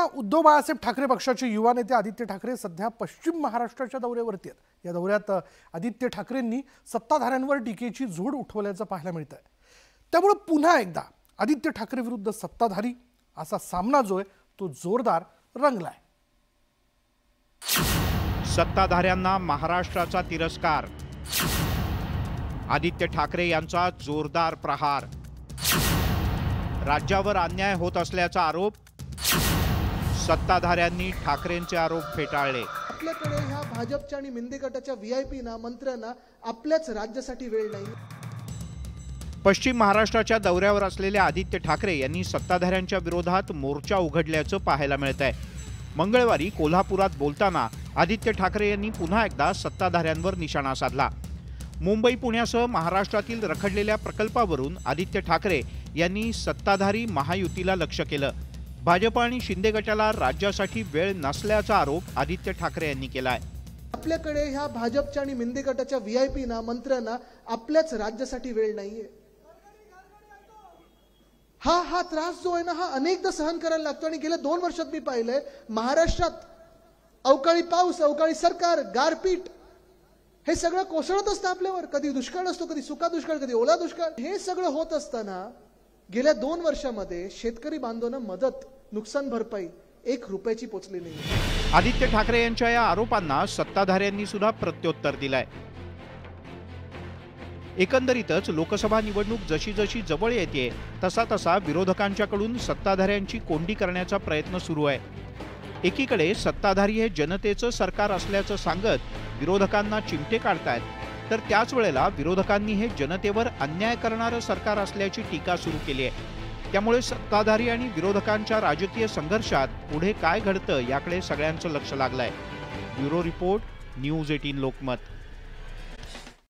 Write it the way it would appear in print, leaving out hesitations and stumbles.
उद्धव बाळासाहेब ठाकरे पक्षाचे युवा नेते आदित्य ठाकरे सध्या पश्चिम महाराष्ट्राच्या दौऱ्यावरती आहेत। या दौऱ्यात आदित्य ठाकरेंनी सत्ताधाऱ्यांवर टीकेची झोड उठवल्याचं पाहायला मिळत आहे। त्यामुळे पुन्हा एकदा आदित्य ठाकरे विरुद्ध सत्ताधारी असा सामना जो आहे तो जोरदार रंगलाय। सत्ताधाऱ्यांना महाराष्ट्राचा तिरस्कार, आदित्य ठाकरे यांचा जोरदार प्रहार, राज्यावर अन्याय होत असल्याचा आरोप, सत्ताधाऱ्यांनी ठाकरेंचे आरोप फेटाळले। आपल्याकडे ह्या भाजपच्या आणि मिंदे गटाच्या व्हीआयपी ना मंत्र्यांना आपल्याच राज्यासाठी वेळ नाही। पश्चिम महाराष्ट्राच्या दौऱ्यावर असलेल्या आदित्य ठाकरे यांनी सत्ताधाऱ्यांच्या विरोधात मोर्चा उघडल्याचं पाहायला मिळत आहे। मंगळवारी कोल्हापुरात बोलताना आदित्य ठाकरे यांनी पुन्हा एकदा सत्ताधाऱ्यांवर निशाणा साधला। मुंबई पुण्यासह महाराष्ट्रातील रखडलेल्या प्रकल्पावरून आदित्य ठाकरे यांनी सत्ताधारी महायुतीला लक्ष्य केलं। भाजप आणि शिंदे गटाला राज्यासाठी वेळ नसल्याचा आरोप आदित्य ठाकरे यांनी केलाय। आपल्याकडे ह्या भाजपच्या आणि मिंदे गटाच्या व्हीआयपी ना मंत्र्यांना आपल्याच राज्यासाठी वेळ नाहीये। हा त्रास जो आहे ना, हा अनेकदा सहन करायला लागतो आणि गेल्या 2 वर्षात मी पाहिलंय महाराष्ट्रात अवकाळी पाऊस, अवकाळी सरकार, गारपीट हे सगळं कोसळत असतं आपल्यावर। कधी दुष्काळ असतो, कधी सुका दुष्काळ, कधी ओला दुष्काळ। हे सगळं होत असताना गेल्या 2 वर्षामध्ये शेतकरी बांधवांना मदत, नुकसान भरपाई 1 रुपयाची पोचली नाही। आदित्य ठाकरे यांच्या या आरोपांना सत्ताधाऱ्यांनी सुद्धा प्रत्युत्तर दिलंय। एकंदरीतच लोकसभा निवडणूक जशी जशी जवळ येते तसा तसा विरोधकांच्याकडून सत्ताधाऱ्यांची कोंडी करण्याचा प्रयत्न सुरू आहे। एकीकडे सत्ताधारी हे जनतेचं सरकार असल्याचं सांगत विरोधकांना चिमटे काढतायत, तर त्याच वेळेला विरोधकांनी हे जनतेवर अन्याय करणारं सरकार असल्याची टीका सुरू केली आहे। त्यामुळे सत्ताधारी आणि विरोधकांच्या राजकीय संघर्षात पुढे काय घडतं याकडे सगळ्यांचं लक्ष लागलंय। Bureau report, news 18 Lokmat.